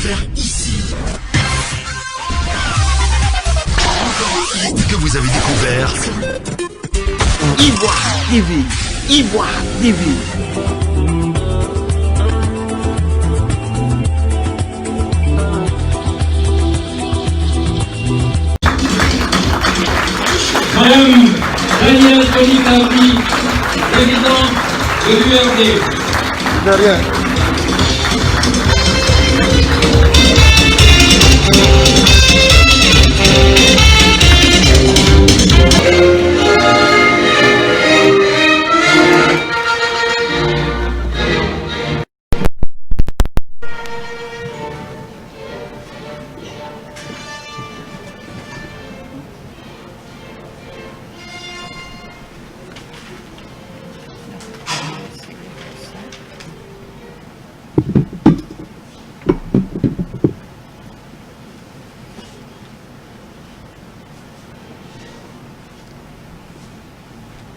découvert ici. Encore un hit que vous avez découvert. Ivoire TV. Ivoire TV. Madame Danielle Tony, président de l'URD. De rien.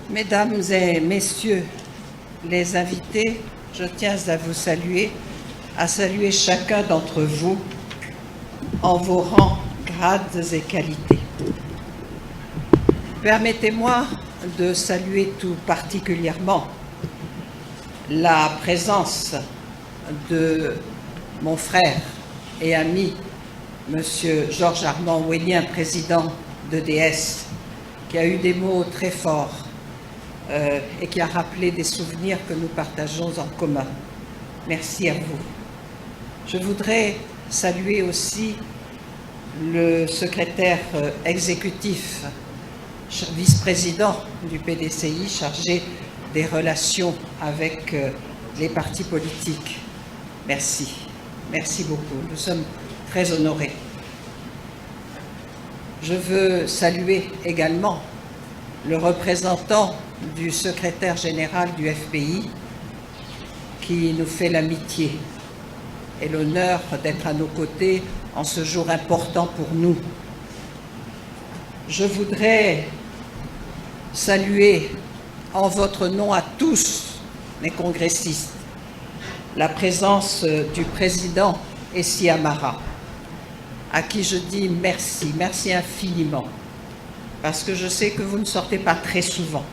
Mesdames et messieurs les invités, je tiens à vous saluer, à saluer chacun d'entre vous en vos rangs, grades et qualités. Permettez-moi de saluer tout particulièrement la présence de mon frère et ami, Monsieur Georges Armand Ouélien, président d'EDS, qui a eu des mots très forts et qui a rappelé des souvenirs que nous partageons en commun. Merci à vous. Je voudrais saluer aussi le secrétaire exécutif, vice-président du PDCI, chargé des relations avec les partis politiques. Merci. Merci beaucoup. Nous sommes très honorés. Je veux saluer également le représentant du secrétaire général du FPI qui nous fait l'amitié et l'honneur d'être à nos côtés en ce jour important pour nous. Je voudrais saluer en votre nom à tous les congressistes la présence du président Essi Amara, à qui je dis merci, merci infiniment, parce que je sais que vous ne sortez pas très souvent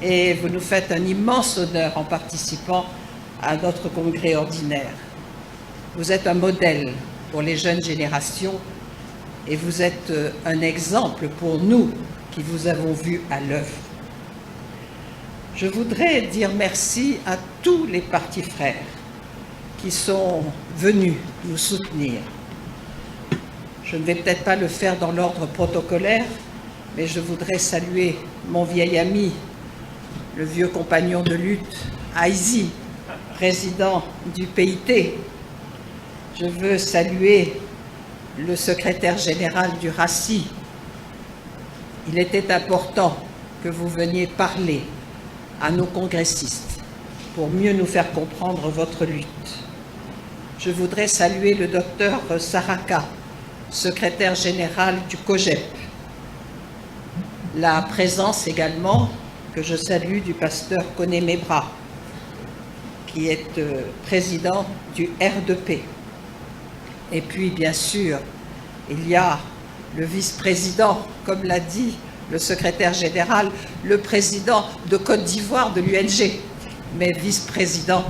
et vous nous faites un immense honneur en participant à notre congrès ordinaire. Vous êtes un modèle pour les jeunes générations et vous êtes un exemple pour nous qui vous avons vu à l'œuvre. Je voudrais dire merci à tous les partis frères qui sont venus nous soutenir. Je ne vais peut-être pas le faire dans l'ordre protocolaire, mais je voudrais saluer mon vieil ami, le vieux compagnon de lutte, Aïzi, président du PIT. Je veux saluer le secrétaire général du RACI. Il était important que vous veniez parler à nos congressistes pour mieux nous faire comprendre votre lutte. Je voudrais saluer le docteur Saraka, secrétaire général du COGEP. La présence également, que je salue, du pasteur Koné Mebra, qui est président du R2P. Et puis, bien sûr, il y a le vice-président, comme l'a dit le secrétaire général, le président de Côte d'Ivoire de l'UNG, mais vice-président,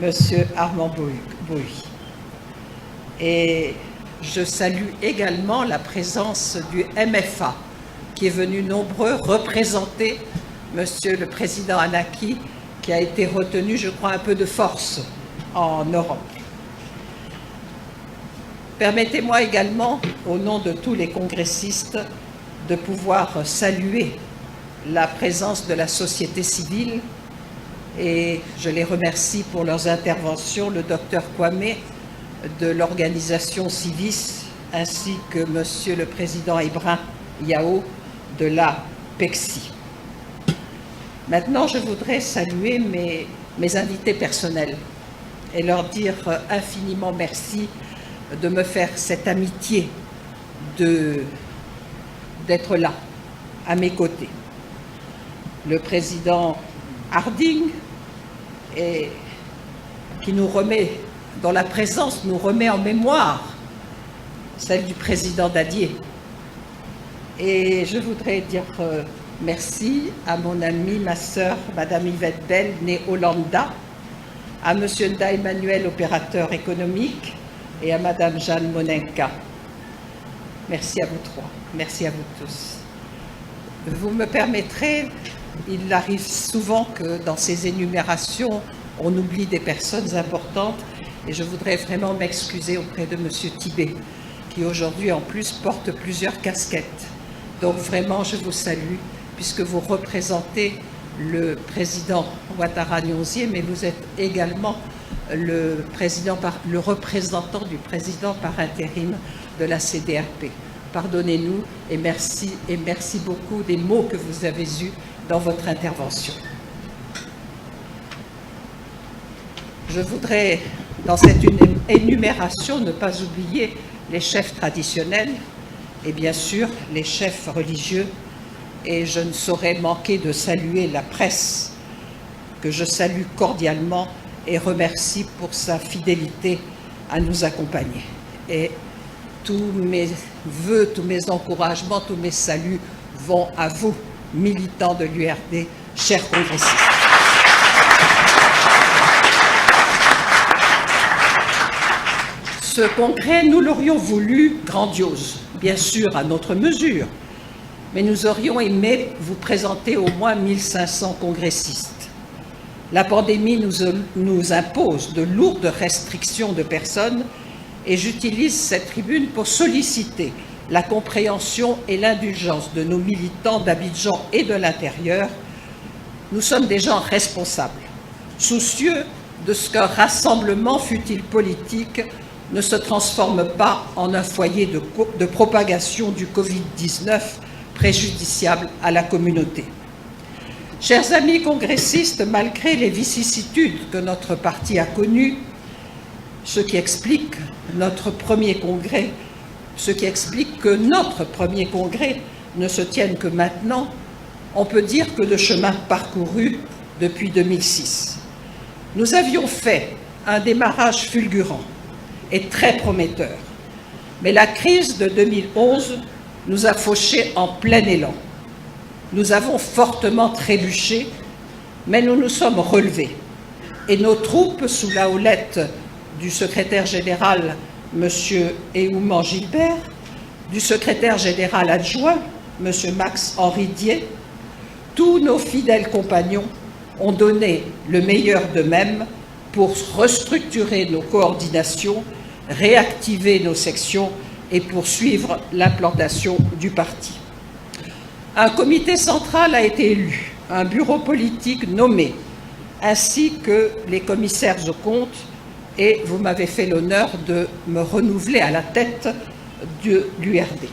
M. Armand Bouy. Et je salue également la présence du MFA, qui est venu nombreux représenter Monsieur le Président Anaki, qui a été retenu, je crois, un peu de force en Europe. Permettez-moi également, au nom de tous les congressistes, de pouvoir saluer la présence de la société civile et je les remercie pour leurs interventions, le docteur Kwame de l'organisation Civis ainsi que Monsieur le Président Ibrahim Yao de la PECSI. Maintenant, je voudrais saluer mes invités personnels et leur dire infiniment merci de me faire cette amitié d'être là, à mes côtés. Le président Harding, qui nous remet dont la présence nous remet en mémoire celle du président Dallier. Et je voudrais dire merci à mon amie, ma sœur, Madame Yvette Bell, née Hollanda, à Monsieur Nda Emmanuel, opérateur économique, et à Madame Jeanne Monenka. Merci à vous trois, merci à vous tous. Vous me permettrez, il arrive souvent que dans ces énumérations, on oublie des personnes importantes, et je voudrais vraiment m'excuser auprès de Monsieur Tibet, qui aujourd'hui en plus porte plusieurs casquettes. Donc vraiment, je vous salue, puisque vous représentez le président Ouattara Nyonzié, mais vous êtes également le représentant du président par intérim de la CDRP. Pardonnez-nous et merci beaucoup des mots que vous avez eus dans votre intervention. Je voudrais, dans cette énumération, ne pas oublier les chefs traditionnels et bien sûr les chefs religieux, et je ne saurais manquer de saluer la presse, que je salue cordialement et remercie pour sa fidélité à nous accompagner. Et tous mes vœux, tous mes encouragements, tous mes saluts vont à vous, militants de l'URD, chers congressistes. Ce congrès, nous l'aurions voulu grandiose, bien sûr à notre mesure, mais nous aurions aimé vous présenter au moins 1500 congressistes. La pandémie nous impose de lourdes restrictions de personnes et j'utilise cette tribune pour solliciter la compréhension et l'indulgence de nos militants d'Abidjan et de l'intérieur. Nous sommes des gens responsables, soucieux de ce qu'un rassemblement, fût-il politique, ne se transforme pas en un foyer de propagation du Covid-19 préjudiciable à la communauté. Chers amis congressistes, malgré les vicissitudes que notre parti a connues, ce qui explique que notre premier congrès ne se tienne que maintenant, on peut dire que le chemin parcouru depuis 2006. Nous avions fait un démarrage fulgurant et très prometteur, mais la crise de 2011 nous a fauchés en plein élan. Nous avons fortement trébuché, mais nous nous sommes relevés. Et nos troupes, sous la houlette du secrétaire général, M. Eouman Gilbert, du secrétaire général adjoint, M. Max-Henri Dié, tous nos fidèles compagnons ont donné le meilleur d'eux-mêmes pour restructurer nos coordinations, réactiver nos sections et poursuivre l'implantation du parti. Un comité central a été élu, un bureau politique nommé, ainsi que les commissaires aux comptes, et vous m'avez fait l'honneur de me renouveler à la tête de l'URD.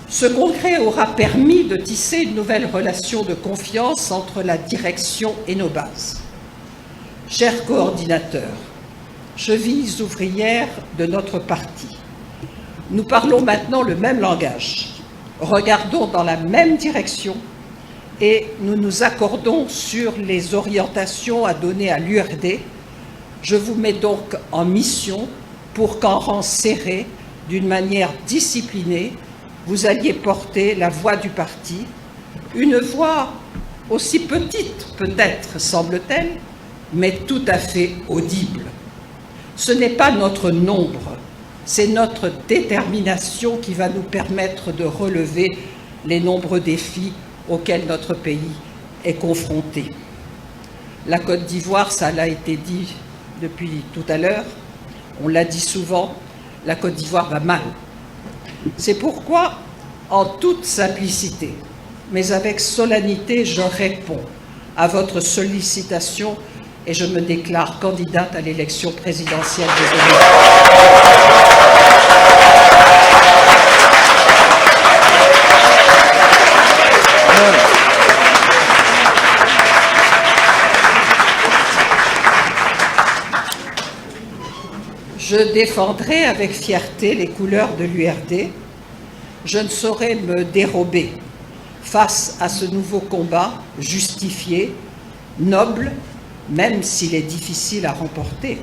Ce congrès aura permis de tisser une nouvelle relation de confiance entre la direction et nos bases. Chers coordinateurs, chevilles ouvrières de notre parti, nous parlons maintenant le même langage, regardons dans la même direction et nous nous accordons sur les orientations à donner à l'URD. Je vous mets donc en mission pour qu'en rang serré, d'une manière disciplinée, vous alliez porter la voix du parti, une voix aussi petite peut-être, semble-t-elle, mais tout à fait audible. Ce n'est pas notre nombre, c'est notre détermination qui va nous permettre de relever les nombreux défis auxquels notre pays est confronté. La Côte d'Ivoire, ça l'a été dit depuis tout à l'heure, on l'a dit souvent, la Côte d'Ivoire va mal. C'est pourquoi, en toute simplicité, mais avec solennité, je réponds à votre sollicitation et je me déclare candidate à l'élection présidentielle de 2020. Je défendrai avec fierté les couleurs de l'URD. Je ne saurais me dérober face à ce nouveau combat justifié, noble, même s'il est difficile à remporter.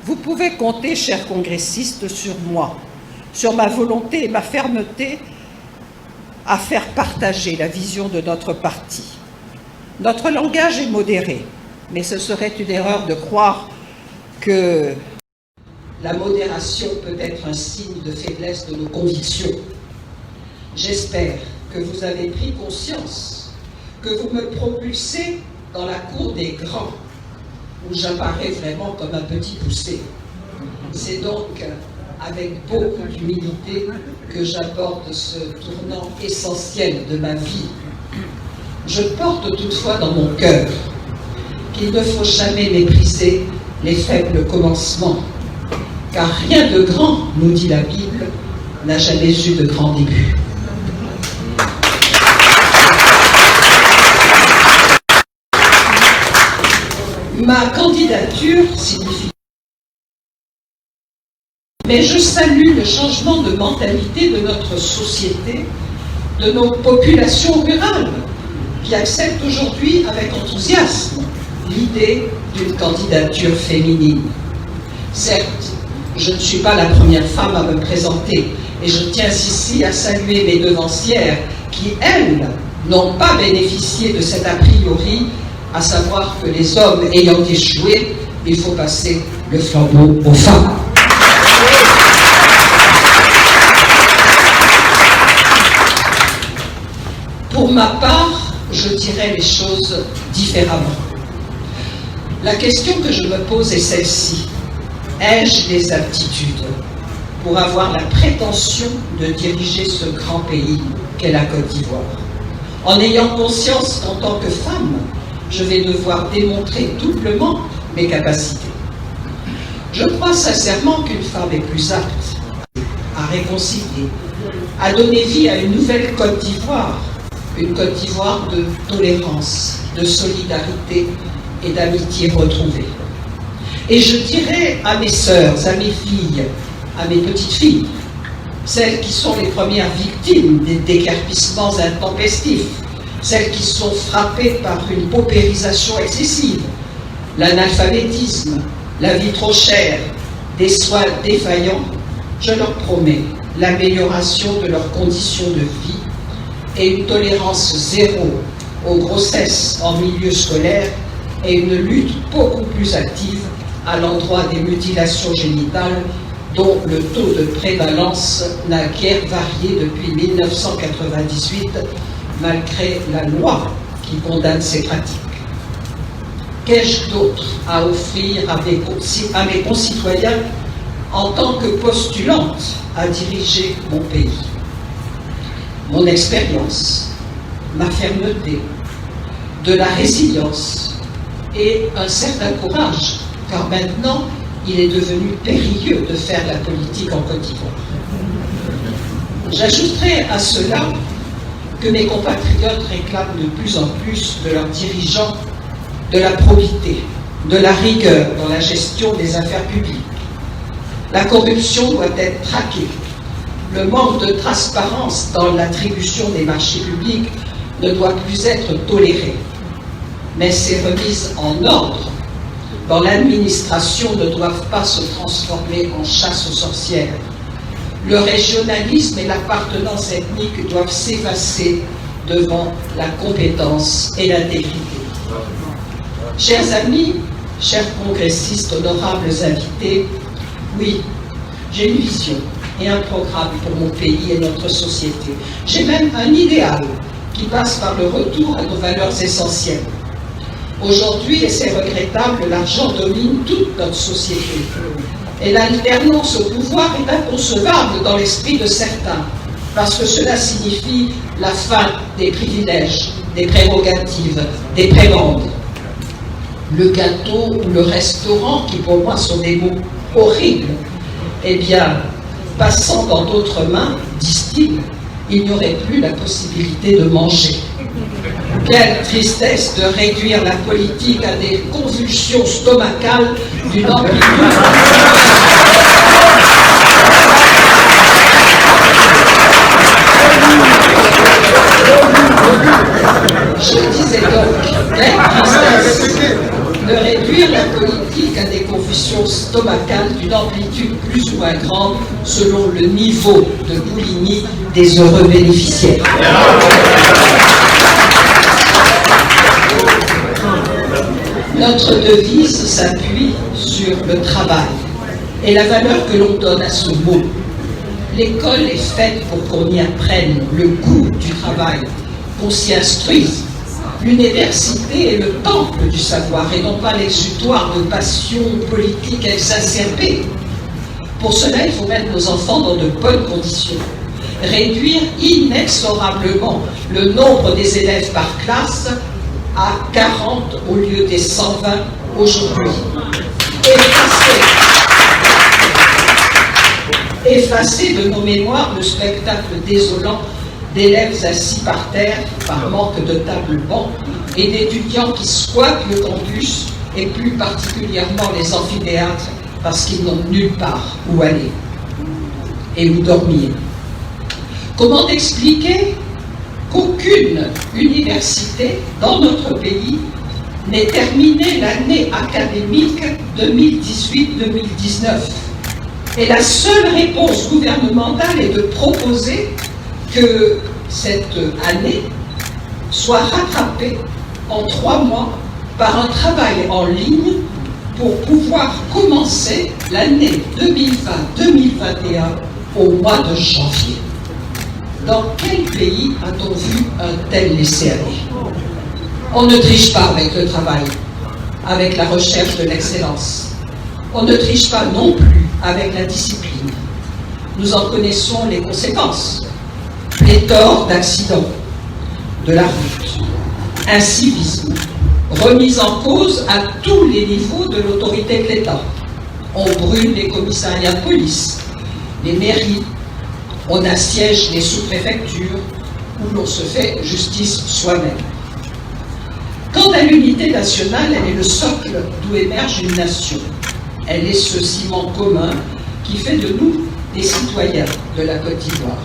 Vous pouvez compter, chers congressistes, sur moi, sur ma volonté et ma fermeté à faire partager la vision de notre parti. Notre langage est modéré, mais ce serait une erreur de croire que la modération peut être un signe de faiblesse de nos convictions. J'espère que vous avez pris conscience que vous me propulsez dans la cour des grands, où j'apparais vraiment comme un petit poussé. C'est donc avec beaucoup d'humilité que j'aborde ce tournant essentiel de ma vie. Je porte toutefois dans mon cœur qu'il ne faut jamais mépriser les faibles commencements, car rien de grand, nous dit la Bible, n'a jamais eu de grand début. Ma candidature signifie. Mais je salue le changement de mentalité de notre société, de nos populations rurales, qui acceptent aujourd'hui avec enthousiasme l'idée d'une candidature féminine. Certes, je ne suis pas la première femme à me présenter, et je tiens ici à saluer mes devancières qui, elles, n'ont pas bénéficié de cet a priori, à savoir que les hommes ayant échoué, il faut passer le flambeau aux femmes. Pour ma part, je dirais les choses différemment. La question que je me pose est celle-ci. Ai-je les aptitudes pour avoir la prétention de diriger ce grand pays qu'est la Côte d'Ivoire, en ayant conscience qu'en tant que femme, je vais devoir démontrer doublement mes capacités. Je crois sincèrement qu'une femme est plus apte à réconcilier, à donner vie à une nouvelle Côte d'Ivoire, une Côte d'Ivoire de tolérance, de solidarité et d'amitié retrouvée. Et je dirais à mes sœurs, à mes filles, à mes petites filles, celles qui sont les premières victimes des déguerpissements intempestifs, celles qui sont frappées par une paupérisation excessive, l'analphabétisme, la vie trop chère, des soins défaillants, je leur promets l'amélioration de leurs conditions de vie et une tolérance zéro aux grossesses en milieu scolaire et une lutte beaucoup plus active à l'endroit des mutilations génitales dont le taux de prévalence n'a guère varié depuis 1998 malgré la loi qui condamne ces pratiques. Qu'ai-je d'autre à offrir à mes concitoyens en tant que postulante à diriger mon pays? Mon expérience, ma fermeté, de la résilience et un certain courage, car maintenant, il est devenu périlleux de faire la politique en Côte d'Ivoire. J'ajouterai à cela que mes compatriotes réclament de plus en plus de leurs dirigeants de la probité, de la rigueur dans la gestion des affaires publiques. La corruption doit être traquée. Le manque de transparence dans l'attribution des marchés publics ne doit plus être toléré. Mais ces remises en ordre dans l'administration ne doivent pas se transformer en chasse aux sorcières. Le régionalisme et l'appartenance ethnique doivent s'effacer devant la compétence et l'intégrité. Chers amis, chers congressistes, honorables invités, oui, j'ai une vision et un programme pour mon pays et notre société. J'ai même un idéal qui passe par le retour à nos valeurs essentielles. Aujourd'hui, et c'est regrettable, l'argent domine toute notre société. Et l'alternance au pouvoir est inconcevable dans l'esprit de certains, parce que cela signifie la fin des privilèges, des prérogatives, des prébendes. Le gâteau ou le restaurant, qui pour moi sont des mots horribles, eh bien, passant dans d'autres mains, disent-ils, il n'y aurait plus la possibilité de manger. Quelle tristesse de réduire la politique à des convulsions stomacales d'une amplitude. Je disais donc, quelle tristesse de réduire la politique à des convulsions stomacales d'amplitude plus ou moins grande selon le niveau de boulimie des heureux bénéficiaires. Notre devise s'appuie sur le travail et la valeur que l'on donne à ce mot. L'école est faite pour qu'on y apprenne le goût du travail, qu'on s'y instruise. L'université est le temple du savoir et non pas l'exutoire de passions politiques exacerbées. Pour cela, il faut mettre nos enfants dans de bonnes conditions. Réduire inexorablement le nombre des élèves par classe à 40 au lieu des 120 aujourd'hui. Effacer de nos mémoires le spectacle désolant d'élèves assis par terre par manque de table-banc et d'étudiants qui squattent le campus et plus particulièrement les amphithéâtres parce qu'ils n'ont nulle part où aller et où dormir. Comment expliquer qu'aucune université dans notre pays n'ait terminé l'année académique 2018-2019? Et la seule réponse gouvernementale est de proposer que cette année soit rattrapée en 3 mois par un travail en ligne pour pouvoir commencer l'année 2020-2021 au mois de janvier. Dans quel pays a-t-on vu un tel laisser-aller? On ne triche pas avec le travail, avec la recherche de l'excellence. On ne triche pas non plus avec la discipline. Nous en connaissons les conséquences. Pléthore d'accidents de la route, incivisme, remise en cause à tous les niveaux de l'autorité de l'État. On brûle les commissariats de police, les mairies, on assiège les sous-préfectures où l'on se fait justice soi-même. Quant à l'unité nationale, elle est le socle d'où émerge une nation. Elle est ce ciment commun qui fait de nous des citoyens de la Côte d'Ivoire.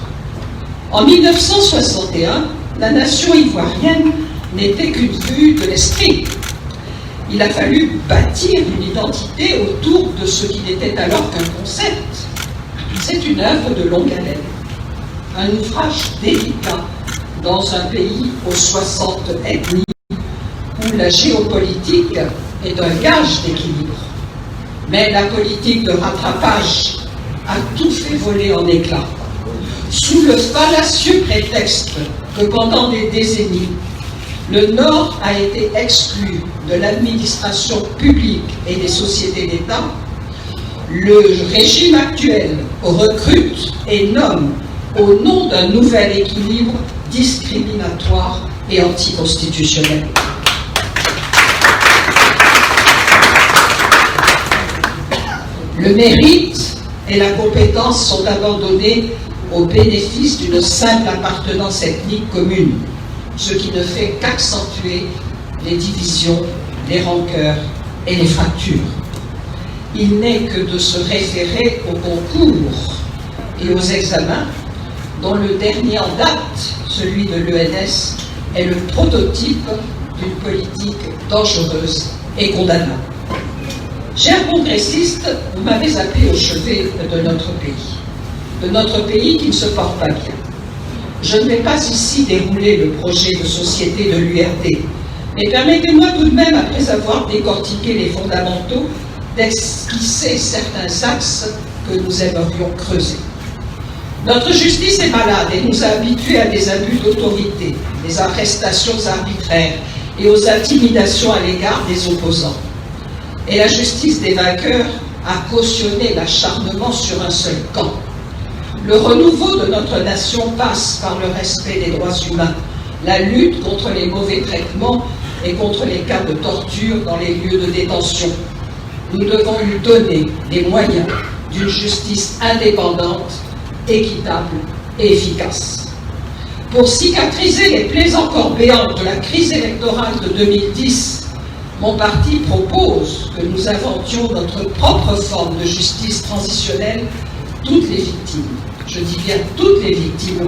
En 1961, la nation ivoirienne n'était qu'une vue de l'esprit. Il a fallu bâtir une identité autour de ce qui n'était alors qu'un concept. C'est une œuvre de longue haleine, un ouvrage délicat dans un pays aux 60 ethnies où la géopolitique est un gage d'équilibre. Mais la politique de rattrapage a tout fait voler en éclats. Sous le fallacieux prétexte que pendant des décennies, le Nord a été exclu de l'administration publique et des sociétés d'État, le régime actuel recrute et nomme au nom d'un nouvel équilibre discriminatoire et anticonstitutionnel. Le mérite et la compétence sont abandonnés au bénéfice d'une simple appartenance ethnique commune, ce qui ne fait qu'accentuer les divisions, les rancœurs et les fractures. Il n'est que de se référer aux concours et aux examens, dont le dernier en date, celui de l'ENS, est le prototype d'une politique dangereuse et condamnable. Chers congressistes, vous m'avez appelé au chevet de notre pays qui ne se porte pas bien. Je ne vais pas ici dérouler le projet de société de l'URD, mais permettez-moi tout de même, après avoir décortiqué les fondamentaux, d'esquisser certains axes que nous aimerions creuser. Notre justice est malade et nous a habitués à des abus d'autorité, des arrestations arbitraires et aux intimidations à l'égard des opposants. Et la justice des vainqueurs a cautionné l'acharnement sur un seul camp. Le renouveau de notre nation passe par le respect des droits humains, la lutte contre les mauvais traitements et contre les cas de torture dans les lieux de détention. Nous devons lui donner les moyens d'une justice indépendante, équitable et efficace. Pour cicatriser les plaies encore béantes de la crise électorale de 2010, mon parti propose que nous inventions notre propre forme de justice transitionnelle. Toutes les victimes, je dis bien toutes les victimes,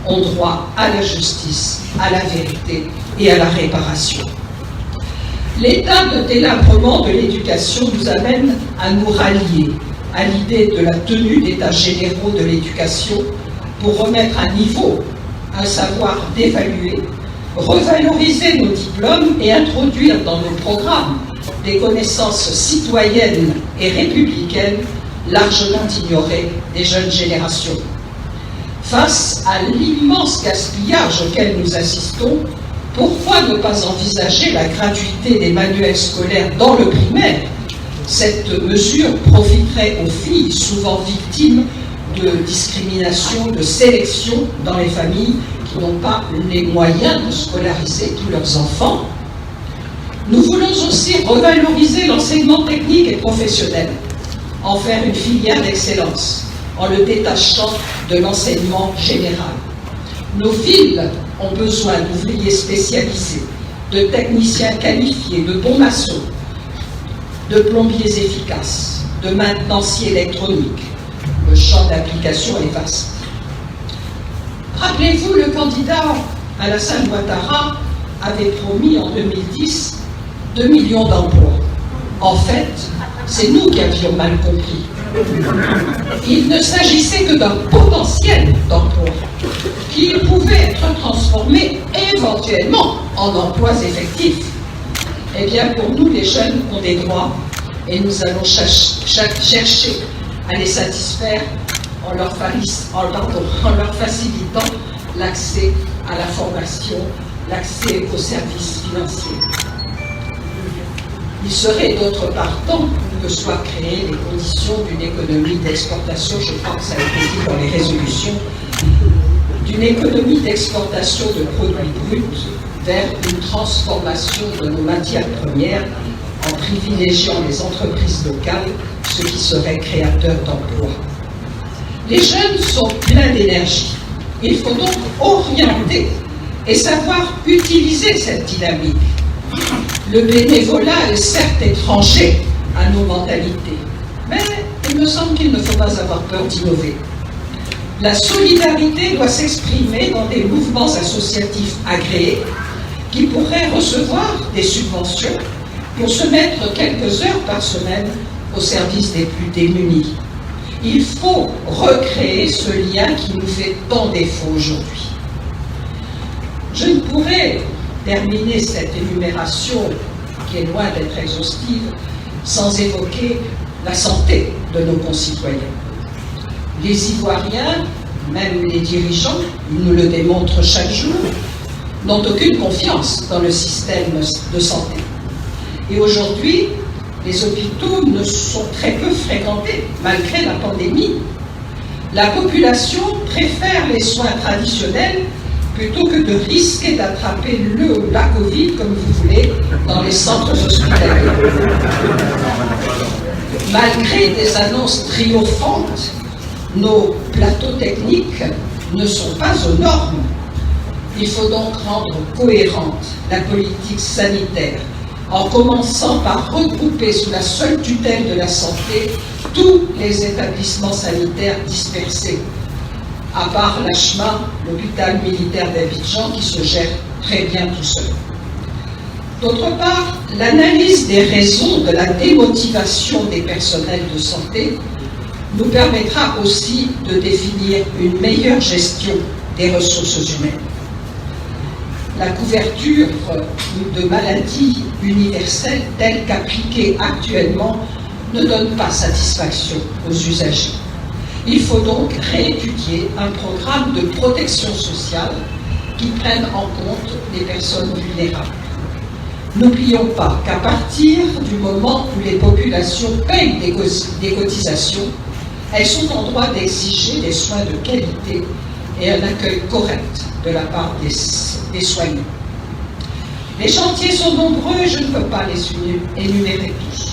ont droit à la justice, à la vérité et à la réparation. L'état de délabrement de l'éducation nous amène à nous rallier à l'idée de la tenue d'états généraux de l'éducation pour remettre à niveau un savoir d'évaluer, revaloriser nos diplômes et introduire dans nos programmes des connaissances citoyennes et républicaines largement ignorées des jeunes générations. Face à l'immense gaspillage auquel nous assistons, pourquoi ne pas envisager la gratuité des manuels scolaires dans le primaire? Cette mesure profiterait aux filles souvent victimes de discrimination, de sélection dans les familles qui n'ont pas les moyens de scolariser tous leurs enfants. Nous voulons aussi revaloriser l'enseignement technique et professionnel, en faire une filière d'excellence, en le détachant de l'enseignement général. Nos villes ont besoin d'ouvriers spécialisés, de techniciens qualifiés, de bons maçons, de plombiers efficaces, de maintenanciers électroniques. Le champ d'application est vaste. Rappelez-vous, le candidat Alassane Ouattara avait promis en 2010 2 millions d'emplois. En fait, c'est nous qui avions mal compris. Il ne s'agissait que d'un potentiel d'emploi qui pouvait être transformé éventuellement en emplois effectifs. Eh bien, pour nous, les jeunes ont des droits et nous allons chercher à les satisfaire en leur facilitant l'accès à la formation, l'accès aux services financiers. Il serait d'autre part temps que soient créées les conditions d'une économie d'exportation, je crois que ça a été dit dans les résolutions, d'une économie d'exportation de produits bruts vers une transformation de nos matières premières en privilégiant les entreprises locales, ce qui serait créateur d'emplois. Les jeunes sont pleins d'énergie. Il faut donc orienter et savoir utiliser cette dynamique. Le bénévolat est certes étranger à nos mentalités, mais il me semble qu'il ne faut pas avoir peur d'innover. La solidarité doit s'exprimer dans des mouvements associatifs agréés qui pourraient recevoir des subventions pour se mettre quelques heures par semaine au service des plus démunis. Il faut recréer ce lien qui nous fait tant défaut aujourd'hui. Je ne pourrais terminer cette énumération, qui est loin d'être exhaustive, sans évoquer la santé de nos concitoyens. Les Ivoiriens, même les dirigeants, ils nous le démontrent chaque jour, n'ont aucune confiance dans le système de santé. Et aujourd'hui, les hôpitaux ne sont très peu fréquentés, malgré la pandémie. La population préfère les soins traditionnels plutôt que de risquer d'attraper la Covid, comme vous voulez, dans les centres hospitaliers. Malgré des annonces triomphantes, nos plateaux techniques ne sont pas aux normes. Il faut donc rendre cohérente la politique sanitaire en commençant par regrouper sous la seule tutelle de la santé tous les établissements sanitaires dispersés, à part l'HMA, l'hôpital militaire d'Abidjan, qui se gère très bien tout seul. D'autre part, l'analyse des raisons de la démotivation des personnels de santé nous permettra aussi de définir une meilleure gestion des ressources humaines. La couverture de maladies universelles telle qu'appliquée actuellement ne donne pas satisfaction aux usagers. Il faut donc réétudier un programme de protection sociale qui prenne en compte les personnes vulnérables. N'oublions pas qu'à partir du moment où les populations payent des cotisations, elles sont en droit d'exiger des soins de qualité et un accueil correct de la part des soignants. Les chantiers sont nombreux et je ne peux pas les énumérer tous.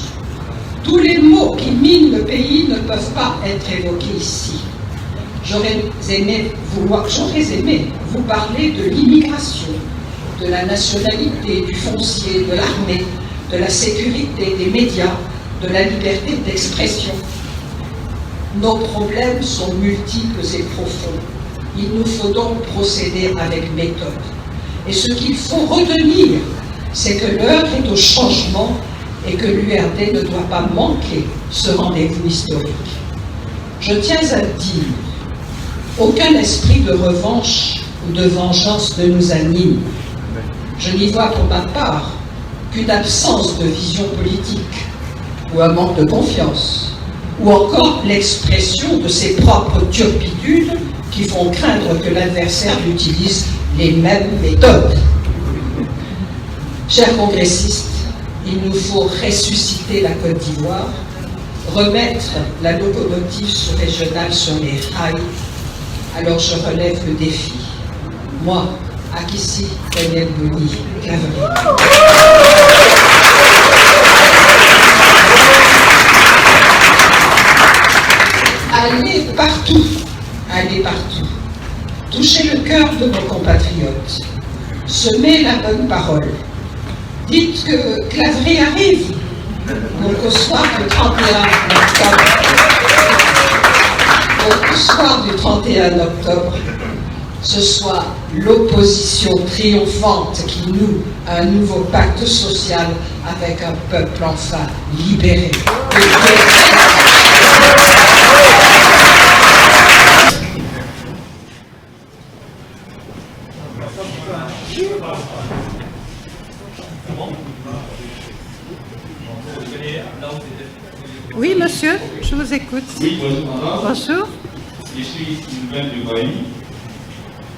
Tous les maux qui minent le pays ne peuvent pas être évoqués ici. J'aurais aimé vous parler de l'immigration, de la nationalité, du foncier, de l'armée, de la sécurité, des médias, de la liberté d'expression. Nos problèmes sont multiples et profonds. Il nous faut donc procéder avec méthode. Et ce qu'il faut retenir, c'est que l'heure est au changement et que l'URD ne doit pas manquer ce rendez-vous historique. Je tiens à dire, aucun esprit de revanche ou de vengeance ne nous anime. Je n'y vois pour ma part qu'une absence de vision politique ou un manque de confiance, ou encore l'expression de ses propres turpitudes qui font craindre que l'adversaire utilise les mêmes méthodes. Chers congressistes, il nous faut ressusciter la Côte d'Ivoire, remettre la locomotive sous-régionale sur les rails. Alors je relève le défi. Moi, Akissi Daniel Boni, Clavry. Allez partout, allez partout. Touchez le cœur de nos compatriotes. Semez la bonne parole. Dites que Clavry arrive. Donc au soir du 31 octobre, ce soit l'opposition triomphante qui noue un nouveau pacte social avec un peuple enfin libéré. Oui, monsieur, je vous écoute. Oui, bonjour madame. Bonjour. Je suis Sylvain Dubaï,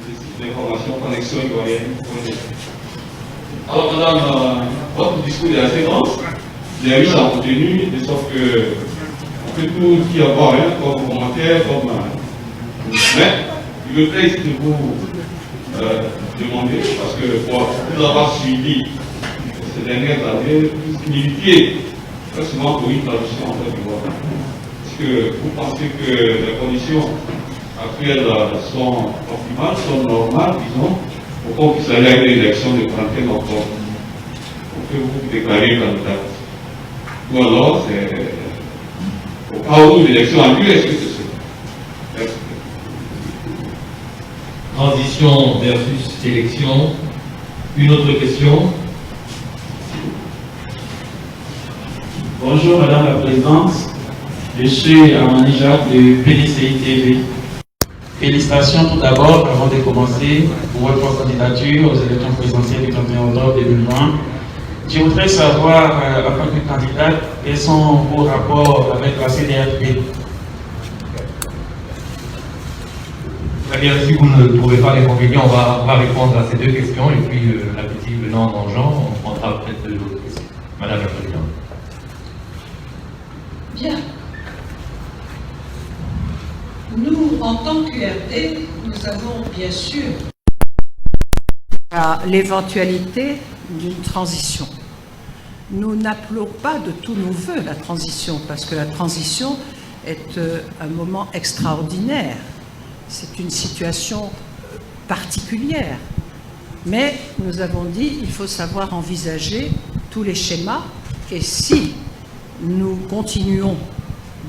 le site d'information Connexion Ivoirienne. Alors madame, votre discours est assez dense, il y a eu sa retenue, de sorte que on peut tout y avoir comme commentaire, comme... Mais il me plaît ici de vous demander, parce que pour vous avoir suivi ces dernières années, vous militiez très souvent pour une traduction en Côte d'Ivoire. Est-ce que vous pensez que les conditions actuelles sont optimales, sont normales, disons, au point qu'il s'agit d'une élection de 31 octobre? On peut vous déclarer candidat. Ou alors, c'est au cas où l'élection a lieu, est-ce que c'est ça? Transition versus élection. Une autre question? Bonjour Madame la Présidente, je suis Amani Jacques de PDCI TV. Félicitations tout d'abord, avant de commencer, pour votre candidature aux élections présidentielles du 31 octobre 2020. Je voudrais savoir, en tant que candidate, quels sont vos rapports avec la CDRP? Très bien, si vous ne trouvez pas l'inconvénient, on va répondre à ces deux questions et puis l'appétit venant en mangeant, on prendra peut-être d'autres questions. Madame la Présidente. Bien. Nous, en tant qu'URD, nous avons bien sûr l'éventualité d'une transition. Nous n'appelons pas de tous nos voeux la transition, parce que la transition est un moment extraordinaire. C'est une situation particulière. Mais nous avons dit qu'il faut savoir envisager tous les schémas, et si nous continuons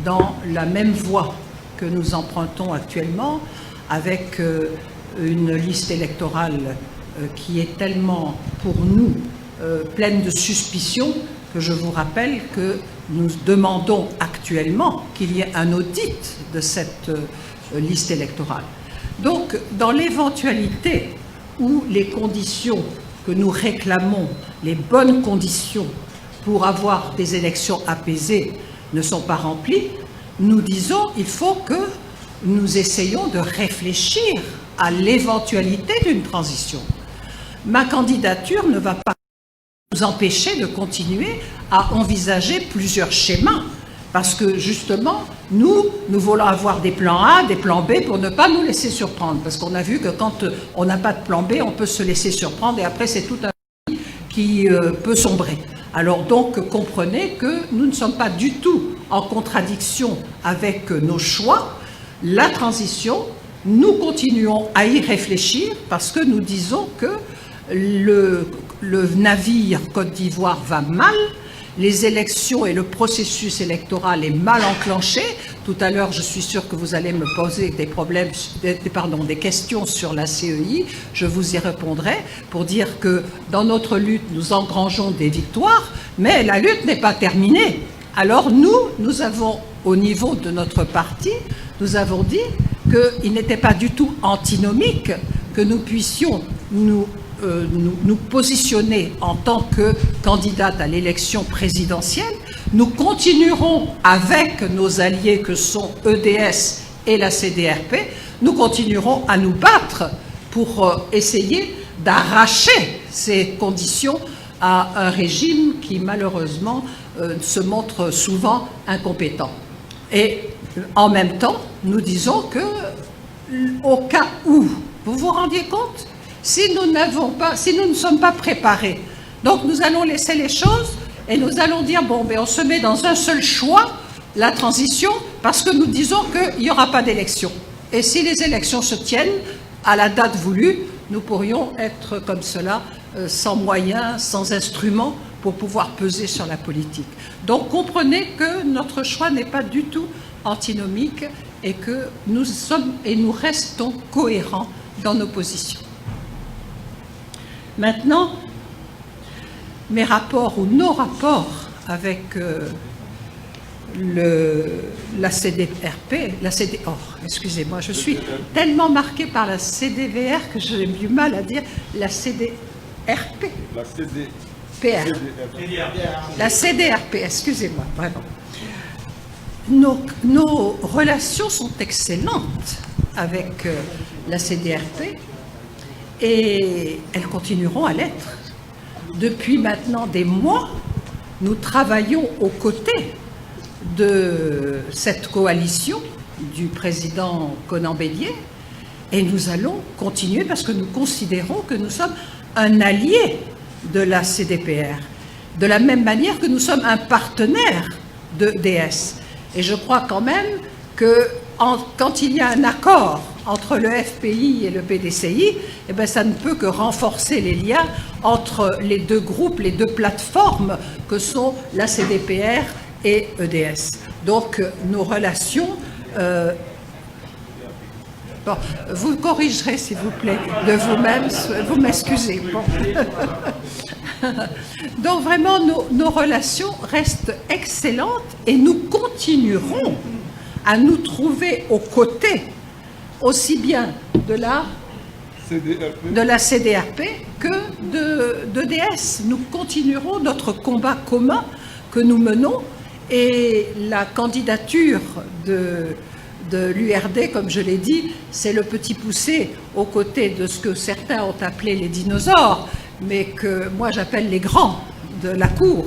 dans la même voie que nous empruntons actuellement, avec une liste électorale qui est tellement, pour nous, pleine de suspicions, que je vous rappelle que nous demandons actuellement qu'il y ait un audit de cette liste électorale. Donc, dans l'éventualité où les conditions que nous réclamons, les bonnes conditions pour avoir des élections apaisées ne sont pas remplies, nous disons qu'il faut que nous essayions de réfléchir à l'éventualité d'une transition. Ma candidature ne va pas nous empêcher de continuer à envisager plusieurs schémas, parce que justement, nous voulons avoir des plans A, des plans B pour ne pas nous laisser surprendre, parce qu'on a vu que quand on n'a pas de plan B, on peut se laisser surprendre et après c'est tout un pays qui peut sombrer. Alors donc, comprenez que nous ne sommes pas du tout en contradiction avec nos choix. La transition, nous continuons à y réfléchir parce que nous disons que le navire Côte d'Ivoire va mal les élections et le processus électoral est mal enclenché. Tout à l'heure, je suis sûre que vous allez me poser des questions sur la CEI. Je vous y répondrai pour dire que dans notre lutte, nous engrangeons des victoires, mais la lutte n'est pas terminée. Alors nous avons, au niveau de notre parti, nous avons dit qu'il n'était pas du tout antinomique que nous puissions nous positionner en tant que candidate à l'élection présidentielle. Nous continuerons avec nos alliés que sont EDS et la CDRP, nous continuerons à nous battre pour essayer d'arracher ces conditions à un régime qui malheureusement se montre souvent incompétent. Et en même temps, nous disons que au cas où, vous vous rendiez compte, si nous ne sommes pas préparés, donc nous allons laisser les choses et nous allons dire, bon, ben on se met dans un seul choix, la transition, parce que nous disons qu'il n'y aura pas d'élection. Et si les élections se tiennent à la date voulue, nous pourrions être comme cela, sans moyens, sans instruments pour pouvoir peser sur la politique. Donc comprenez que notre choix n'est pas du tout antinomique et que nous sommes et nous restons cohérents dans nos positions. Maintenant, mes rapports ou nos rapports avec la CDRP, excusez-moi, je suis tellement marquée par la CDVR que j'ai du mal à dire la CDRP. La CDRP. La CDRP, excusez-moi, vraiment. Nos relations sont excellentes avec la CDRP et elles continueront à l'être. Depuis maintenant des mois, nous travaillons aux côtés de cette coalition du président Conan Bédier et nous allons continuer parce que nous considérons que nous sommes un allié de la CDPR, de la même manière que nous sommes un partenaire de DS. Et je crois quand même que quand il y a un accord entre le FPI et le PDCI, eh bien, ça ne peut que renforcer les liens entre les deux groupes, les deux plateformes que sont la CDPR et EDS. Donc nos relations... Bon, vous corrigerez, s'il vous plaît, de vous-même, vous m'excusez. Bon. Donc vraiment, nos relations restent excellentes et nous continuerons à nous trouver aux côtés aussi bien de la CDRP que d'EDS. Nous continuerons notre combat commun que nous menons et la candidature de l'URD, comme je l'ai dit, c'est le petit poussé aux côtés de ce que certains ont appelé les dinosaures, mais que moi j'appelle les grands de la cour.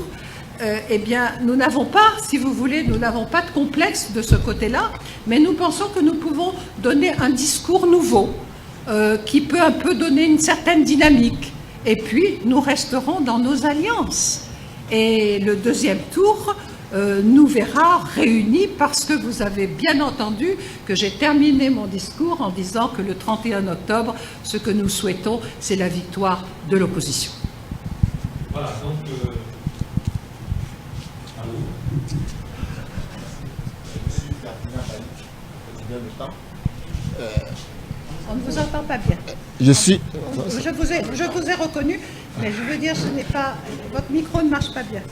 Eh bien, nous n'avons pas, si vous voulez, nous n'avons pas de complexe de ce côté-là, mais nous pensons que nous pouvons donner un discours nouveau qui peut un peu donner une certaine dynamique. Et puis, nous resterons dans nos alliances. Et le deuxième tour nous verra réunis parce que vous avez bien entendu que j'ai terminé mon discours en disant que le 31 octobre, ce que nous souhaitons, c'est la victoire de l'opposition. Voilà, donc... On ne vous entend pas bien. Je vous ai reconnu, mais je veux dire, ce n'est pas... Votre micro ne marche pas bien.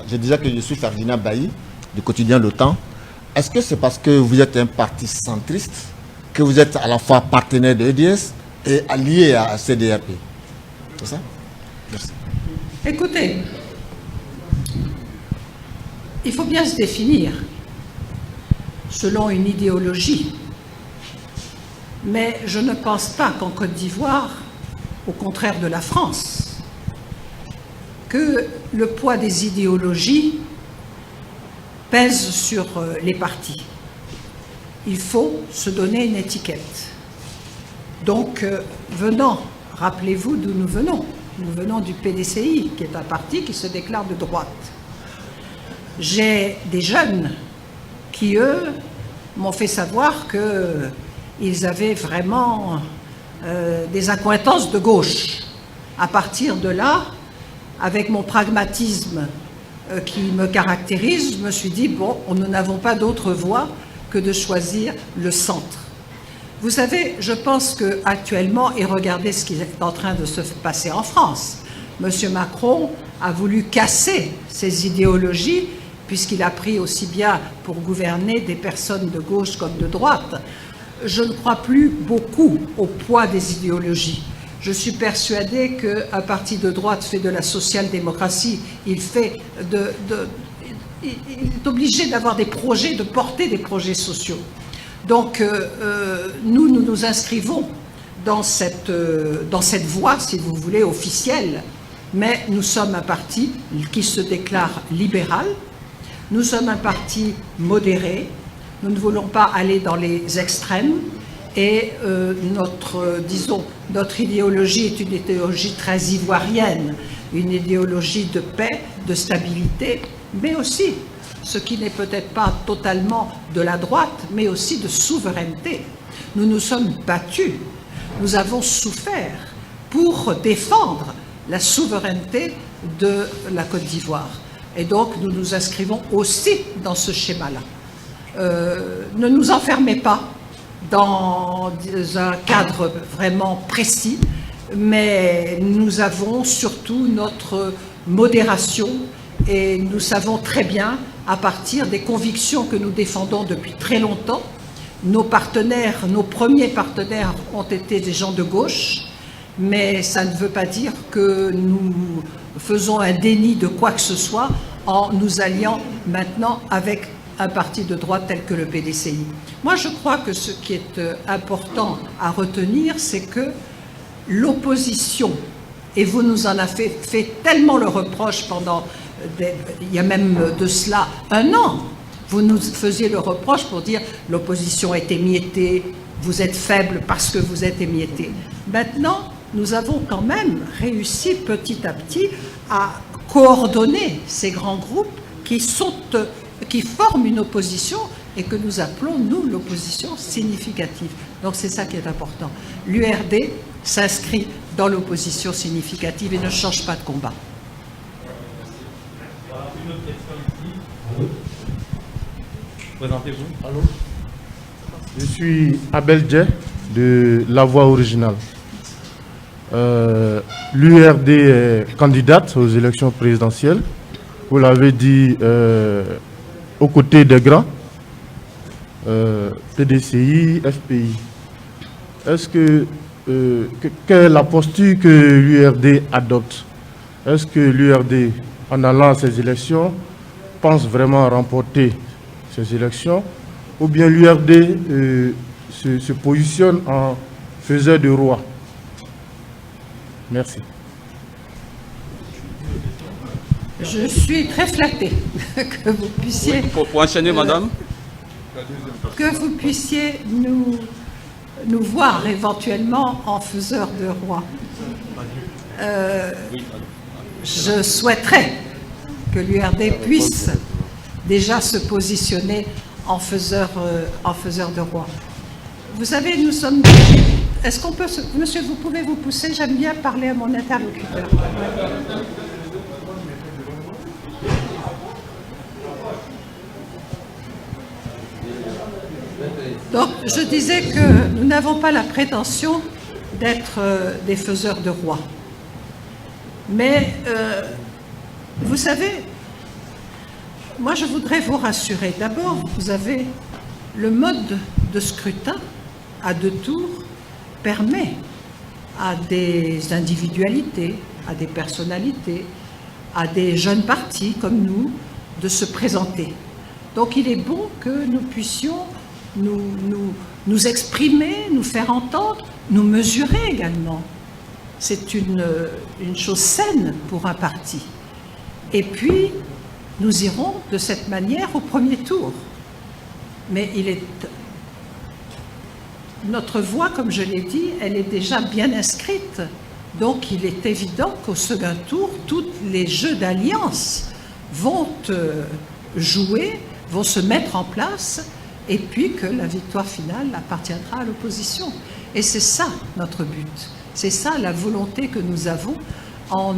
Je disais que je suis Ferdinand Bailly, du quotidien Le Temps. Est-ce que c'est parce que vous êtes un parti centriste que vous êtes à la fois partenaire de EDS et allié à CDRP? C'est ça? Merci. Écoutez, il faut bien se définir selon une idéologie. Mais je ne pense pas qu'en Côte d'Ivoire, au contraire de la France, que le poids des idéologies pèse sur les partis. Il faut se donner une étiquette. Donc, rappelez-vous d'où nous venons. Nous venons du PDCI, qui est un parti qui se déclare de droite. J'ai des jeunes qui, eux, m'ont fait savoir qu'ils avaient vraiment des accointances de gauche. À partir de là, avec mon pragmatisme qui me caractérise, je me suis dit, bon, nous n'avons pas d'autre voie que de choisir le centre. Vous savez, je pense qu'actuellement, et regardez ce qui est en train de se passer en France, M. Macron a voulu casser ces idéologies, puisqu'il a pris aussi bien pour gouverner des personnes de gauche comme de droite. Je ne crois plus beaucoup au poids des idéologies. Je suis persuadée qu'un parti de droite fait de la social-démocratie, il est obligé d'avoir des projets, de porter des projets sociaux. Donc, nous nous inscrivons dans cette voie, si vous voulez, officielle, mais nous sommes un parti qui se déclare libéral, nous sommes un parti modéré, nous ne voulons pas aller dans les extrêmes, et notre idéologie est une idéologie très ivoirienne, une idéologie de paix, de stabilité, mais aussi, ce qui n'est peut-être pas totalement de la droite, mais aussi de souveraineté. Nous nous sommes battus, nous avons souffert pour défendre la souveraineté de la Côte d'Ivoire. Et donc, nous nous inscrivons aussi dans ce schéma-là. Ne nous enfermez pas dans un cadre vraiment précis, mais nous avons surtout notre modération et nous savons très bien, à partir des convictions que nous défendons depuis très longtemps, nos partenaires, nos premiers partenaires ont été des gens de gauche, mais ça ne veut pas dire que nous faisons un déni de quoi que ce soit en nous alliant maintenant avec un parti de droite tel que le PDCI. Moi, je crois que ce qui est important à retenir, c'est que l'opposition, et vous nous en avez fait tellement le reproche pendant, il y a même de cela 1 an, vous nous faisiez le reproche pour dire l'opposition est émiettée, vous êtes faible parce que vous êtes émietté. Maintenant, nous avons quand même réussi petit à petit à coordonner ces grands groupes qui forment une opposition et que nous appelons, nous, l'opposition significative. Donc c'est ça qui est important. L'URD s'inscrit dans l'opposition significative et ne change pas de combat. Une autre question ici. Présentez-vous. Allô. Je suis Abel Dje de La Voix Originale. L'URD est candidate aux élections présidentielles. Vous l'avez dit, aux côtés des grands, PDCI, FPI. Est-ce que, quelle est la posture que l'URD adopte? Est-ce que l'URD, en allant à ces élections, pense vraiment remporter ces élections, ou bien l'URD se positionne en faiseur de roi? Merci. Je suis très flattée que vous puissiez... Oui, pour enchaîner, madame. Que vous puissiez nous voir éventuellement en faiseur de roi. Je souhaiterais que l'URD puisse déjà se positionner en faiseur de roi. Vous savez, nous sommes... Est-ce qu'on peut... Monsieur, vous pouvez vous pousser? J'aime bien parler à mon interlocuteur. Donc, je disais que nous n'avons pas la prétention d'être des faiseurs de roi. Mais, vous savez, moi je voudrais vous rassurer. D'abord, vous avez le mode de scrutin à 2 tours permet à des individualités, à des personnalités, à des jeunes partis comme nous, de se présenter. Donc il est bon que nous puissions nous exprimer, nous faire entendre, nous mesurer également. C'est une chose saine pour un parti. Et puis, nous irons de cette manière au premier tour. Mais notre voix, comme je l'ai dit, elle est déjà bien inscrite. Donc il est évident qu'au second tour, tous les jeux d'alliance vont jouer, vont se mettre en place, et puis que la victoire finale appartiendra à l'opposition. Et c'est ça notre but. C'est ça la volonté que nous avons en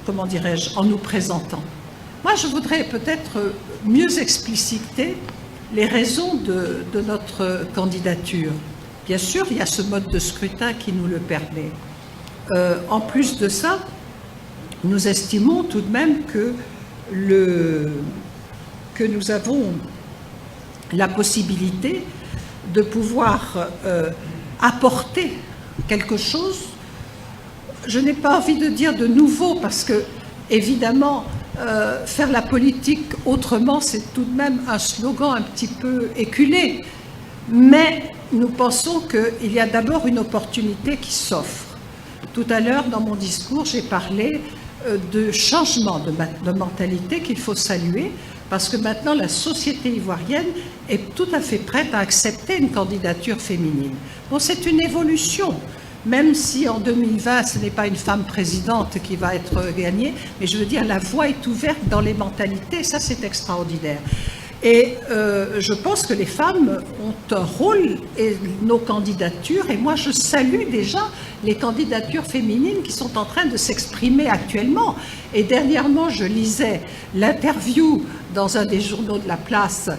comment dirais-je, en nous présentant. Moi, je voudrais peut-être mieux expliciter les raisons de notre candidature. Bien sûr, il y a ce mode de scrutin qui nous le permet. En plus de ça, nous estimons tout de même que nous avons la possibilité de pouvoir apporter quelque chose. Je n'ai pas envie de dire de nouveau, parce que, évidemment, faire la politique autrement, c'est tout de même un slogan un petit peu éculé. Mais nous pensons qu'il y a d'abord une opportunité qui s'offre. Tout à l'heure, dans mon discours, j'ai parlé de changement de mentalité qu'il faut saluer, parce que maintenant la société ivoirienne est tout à fait prête à accepter une candidature féminine. Bon, c'est une évolution, même si en 2020 ce n'est pas une femme présidente qui va être gagnée, mais je veux dire la voie est ouverte dans les mentalités, ça c'est extraordinaire. Et je pense que les femmes ont un rôle et nos candidatures, et moi je salue déjà les candidatures féminines qui sont en train de s'exprimer actuellement. Et dernièrement, je lisais l'interview dans un des journaux de la place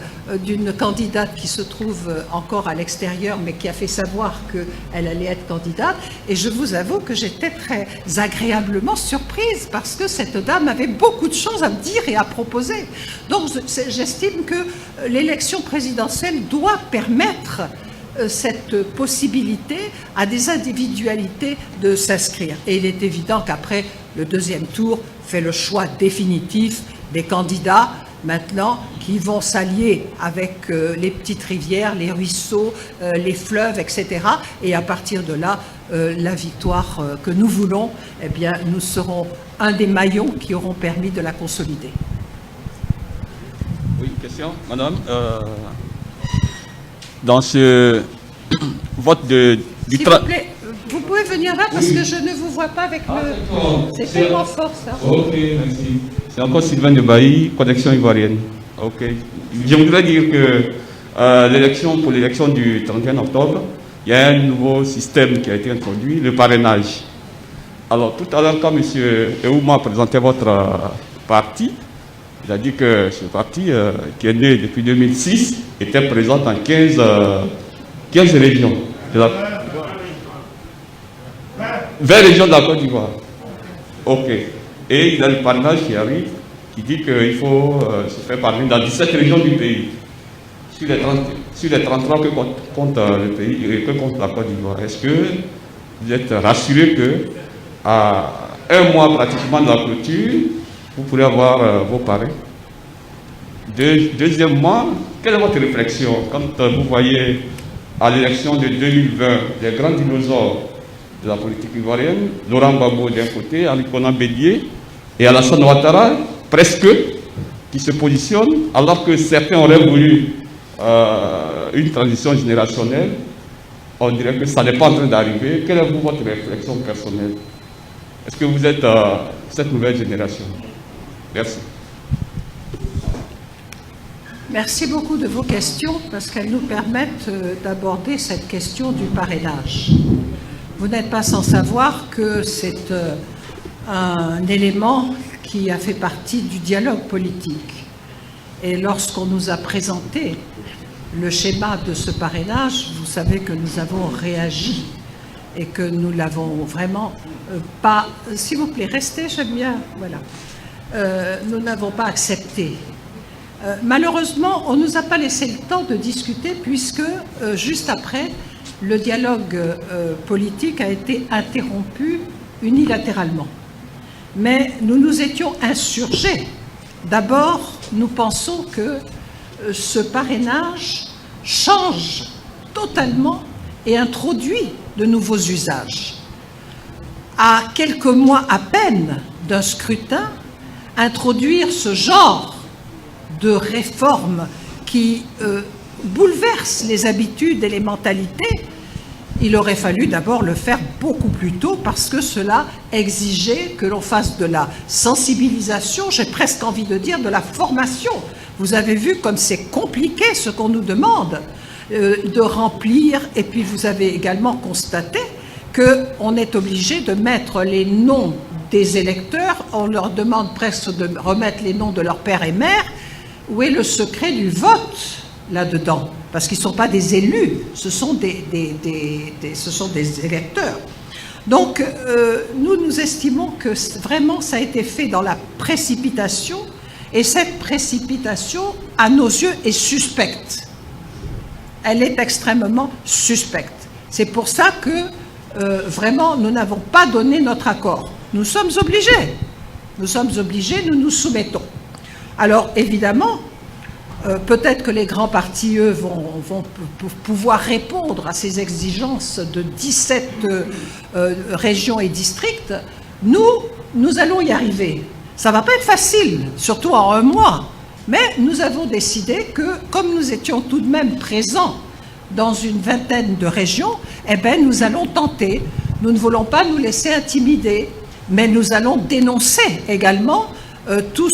d'une candidate qui se trouve encore à l'extérieur, mais qui a fait savoir qu'elle allait être candidate. Et je vous avoue que j'étais très agréablement surprise, parce que cette dame avait beaucoup de choses à me dire et à proposer. Donc j'estime que l'élection présidentielle doit permettre cette possibilité à des individualités de s'inscrire. Et il est évident qu'après, le deuxième tour fait le choix définitif des candidats maintenant qui vont s'allier avec les petites rivières, les ruisseaux, les fleuves, etc. Et à partir de là, la victoire que nous voulons, eh bien, nous serons un des maillons qui auront permis de la consolider. Oui, question, madame. Dans ce vote du... S'il vous plaît, vous pouvez venir là parce que je ne vous vois pas avec le... C'est tellement fort, ça. Ok, merci. C'est encore Sylvain de Bailly, Connexion Ivoirienne. Ok. Je voudrais dire que pour l'élection du 31 octobre, il y a un nouveau système qui a été introduit, le parrainage. Alors, tout à l'heure, quand M. Eouma présentait votre parti, il a dit que ce parti, qui est né depuis 2006, était présent dans 15 régions. 20 régions de la Côte d'Ivoire. Ok. Et il y a le parrainage qui arrive, qui dit qu'il faut se faire parrainer dans 17 régions du pays. Sur les 33 que compte le pays, que compte la Côte d'Ivoire. Est-ce que vous êtes rassuré que à un mois pratiquement de la clôture, vous pourrez avoir vos parrains? Deuxièmement, quelle est votre réflexion quand vous voyez à l'élection de 2020 les grands dinosaures de la politique ivoirienne, Laurent Gbagbo d'un côté, Ali Konan Bédié et Alassane Ouattara, presque, qui se positionnent, alors que certains auraient voulu une transition générationnelle? On dirait que ça n'est pas en train d'arriver. Quelle est votre réflexion personnelle? Est-ce que vous êtes cette nouvelle génération? Merci. Merci beaucoup de vos questions, parce qu'elles nous permettent d'aborder cette question du parrainage. Vous n'êtes pas sans savoir que c'est un élément qui a fait partie du dialogue politique. Et lorsqu'on nous a présenté le schéma de ce parrainage, vous savez que nous avons réagi et que nous l'avons vraiment pas... S'il vous plaît, restez, j'aime bien, voilà. Nous n'avons pas accepté. Malheureusement, on ne nous a pas laissé le temps de discuter, puisque juste après, le dialogue politique a été interrompu unilatéralement. Mais nous nous étions insurgés. D'abord, nous pensons que ce parrainage change totalement et introduit de nouveaux usages. À quelques mois à peine d'un scrutin, introduire ce genre de réforme qui bouleverse les habitudes et les mentalités, il aurait fallu d'abord le faire beaucoup plus tôt, parce que cela exigeait que l'on fasse de la sensibilisation, j'ai presque envie de dire de la formation. Vous avez vu comme c'est compliqué ce qu'on nous demande. de remplir. Et puis vous avez également constaté qu'on est obligé de mettre les noms des électeurs. On leur demande presque de remettre les noms de leurs pères et mères. Où est le secret du vote là-dedans? Parce qu'ils ne sont pas des élus, ce sont des électeurs. Donc, nous estimons que vraiment ça a été fait dans la précipitation, et cette précipitation, à nos yeux, est suspecte. Elle est extrêmement suspecte. C'est pour ça que, vraiment, nous n'avons pas donné notre accord. Nous sommes obligés. Nous sommes obligés, nous nous soumettons. Alors, évidemment, peut-être que les grands partis, eux, vont pouvoir répondre à ces exigences de 17 régions et districts. Nous allons y arriver. Ça ne va pas être facile, surtout en un mois. Mais nous avons décidé que, comme nous étions tout de même présents dans une vingtaine de régions, eh bien, nous allons tenter. Nous ne voulons pas nous laisser intimider, mais nous allons dénoncer également tous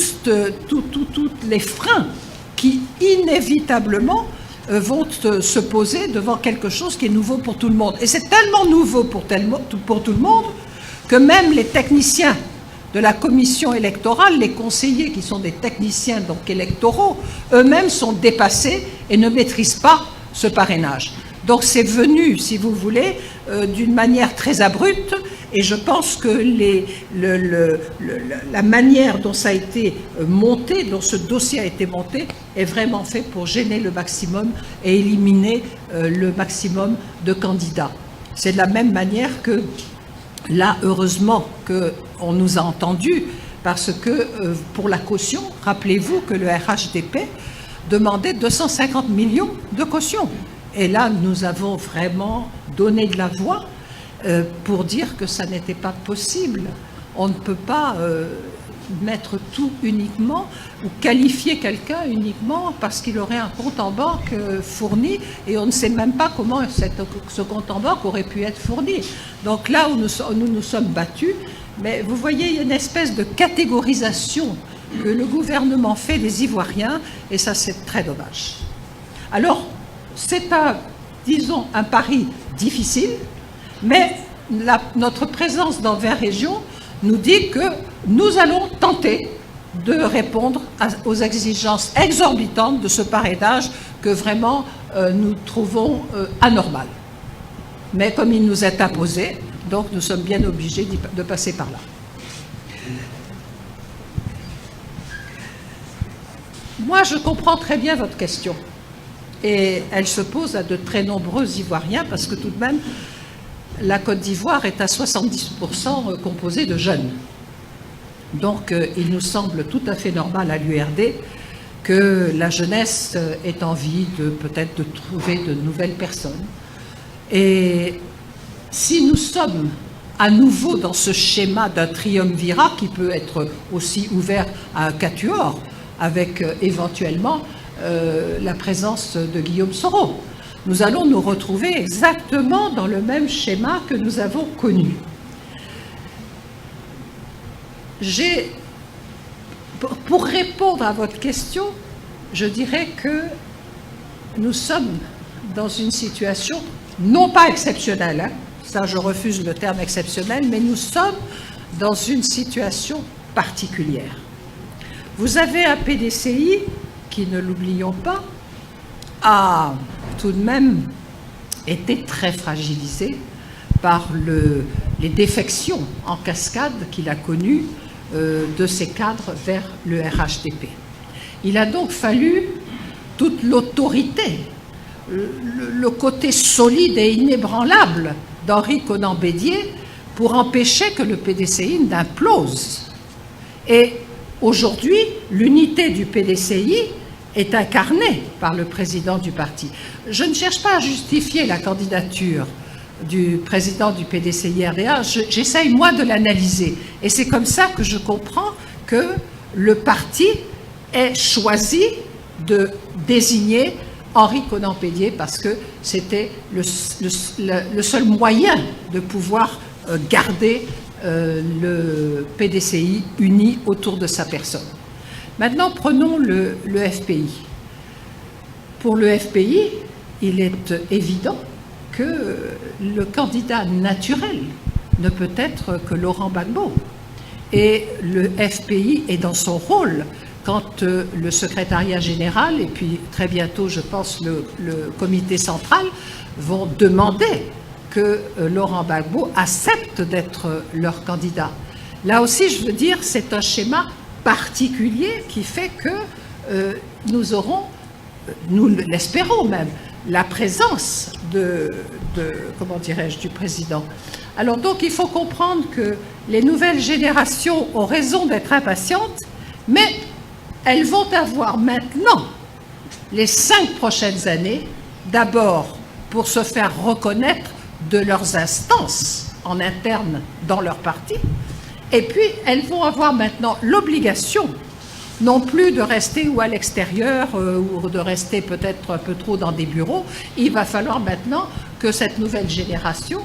les freins qui inévitablement vont se poser devant quelque chose qui est nouveau pour tout le monde. Et c'est tellement nouveau pour tout le monde que même les techniciens de la commission électorale, les conseillers qui sont des techniciens donc électoraux, eux-mêmes sont dépassés et ne maîtrisent pas ce parrainage. Donc c'est venu, si vous voulez, d'une manière très abrupte, et je pense que la manière dont ça a été monté, dont ce dossier a été monté, est vraiment fait pour gêner le maximum et éliminer le maximum de candidats. C'est de la même manière que, là, heureusement qu'on nous a entendus, parce que pour la caution, rappelez-vous que le RHDP demandait 250 millions de caution. Et là, nous avons vraiment donné de la voix pour dire que ça n'était pas possible. On ne peut pas mettre tout uniquement ou qualifier quelqu'un uniquement parce qu'il aurait un compte en banque fourni et on ne sait même pas comment ce compte en banque aurait pu être fourni. Donc là où nous nous sommes battus, mais vous voyez, il y a une espèce de catégorisation que le gouvernement fait des Ivoiriens et ça, c'est très dommage. Alors, c'est disons, un pari difficile, mais notre présence dans 20 régions nous dit que nous allons tenter de répondre aux exigences exorbitantes de ce parrainage que vraiment nous trouvons anormal. Mais comme il nous est imposé, donc nous sommes bien obligés de passer par là. Moi, je comprends très bien votre question. Et elle se pose à de très nombreux Ivoiriens, parce que tout de même, la Côte d'Ivoire est à 70% composée de jeunes. Donc, il nous semble tout à fait normal à l'URD que la jeunesse ait envie peut-être de trouver de nouvelles personnes. Et si nous sommes à nouveau dans ce schéma d'un triumvirat qui peut être aussi ouvert à un quatuor, avec éventuellement la présence de Guillaume Soro. Nous allons nous retrouver exactement dans le même schéma que nous avons connu. Pour répondre à votre question, je dirais que nous sommes dans une situation non pas exceptionnelle, hein, ça je refuse le terme exceptionnel, mais nous sommes dans une situation particulière. Vous avez un PDCI qui, ne l'oublions pas, a tout de même été très fragilisé par les défections en cascade qu'il a connues de ses cadres vers le RHDP. Il a donc fallu toute l'autorité, le côté solide et inébranlable d'Henri Konan Bédier pour empêcher que le PDCI n'implose. Et aujourd'hui, l'unité du PDCI est incarnée par le président du parti. Je ne cherche pas à justifier la candidature du président du PDCI-RDA, j'essaye moi de l'analyser. Et c'est comme ça que je comprends que le parti ait choisi de désigner Henri Konan Bédier parce que c'était le seul moyen de pouvoir garder le PDCI uni autour de sa personne. Maintenant, prenons le FPI. Pour le FPI, il est évident que le candidat naturel ne peut être que Laurent Gbagbo. Et le FPI est dans son rôle quand le secrétariat général et puis très bientôt, je pense, le comité central vont demander que Laurent Gbagbo accepte d'être leur candidat. Là aussi, je veux dire, c'est un schéma particulier qui fait que nous aurons, nous l'espérons même, la présence comment dirais-je, du président. Alors donc, il faut comprendre que les nouvelles générations ont raison d'être impatientes, mais elles vont avoir maintenant les 5 prochaines années, d'abord pour se faire reconnaître de leurs instances en interne dans leur parti, et puis elles vont avoir maintenant l'obligation non plus de rester ou à l'extérieur ou de rester peut-être un peu trop dans des bureaux. Il va falloir maintenant que cette nouvelle génération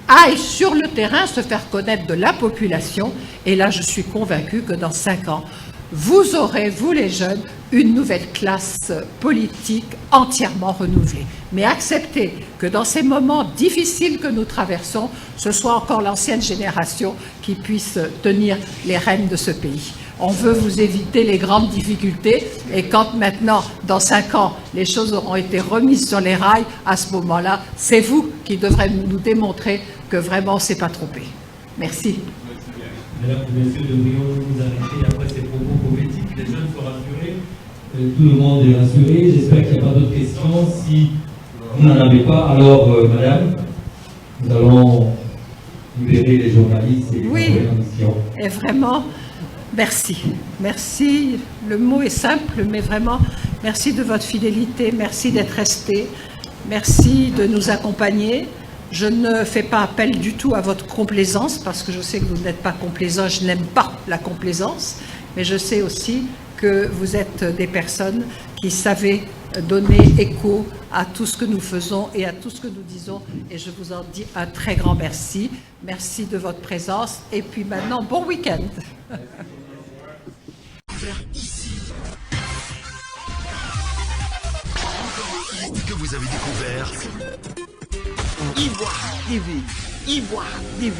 aille sur le terrain se faire connaître de la population. Et là, je suis convaincue que dans 5 ans, vous aurez, vous les jeunes, une nouvelle classe politique entièrement renouvelée. Mais acceptez que dans ces moments difficiles que nous traversons, ce soit encore l'ancienne génération qui puisse tenir les rênes de ce pays. On veut vous éviter les grandes difficultés et quand maintenant, dans 5 ans, les choses auront été remises sur les rails, à ce moment-là, c'est vous qui devrez nous démontrer que vraiment on ne s'est pas trompé. Merci. Mesdames et messieurs, devrions nous arrêter après ces propos prophétiques. Les jeunes sont rassurés, tout le monde est rassuré. J'espère qu'il n'y a pas d'autres questions. Si vous n'en avez pas, alors, madame, nous allons libérer les journalistes et oui, la mission. Et vraiment, merci. Merci. Le mot est simple, mais vraiment, merci de votre fidélité. Merci d'être resté. Merci de nous accompagner. Je ne fais pas appel du tout à votre complaisance, parce que je sais que vous n'êtes pas complaisant, je n'aime pas la complaisance, mais je sais aussi que vous êtes des personnes qui savez donner écho à tout ce que nous faisons et à tout ce que nous disons, et je vous en dis un très grand merci. Merci de votre présence, et puis maintenant, bon week-end. Que vous avez découvert Ivoire TV. Ivoire TV.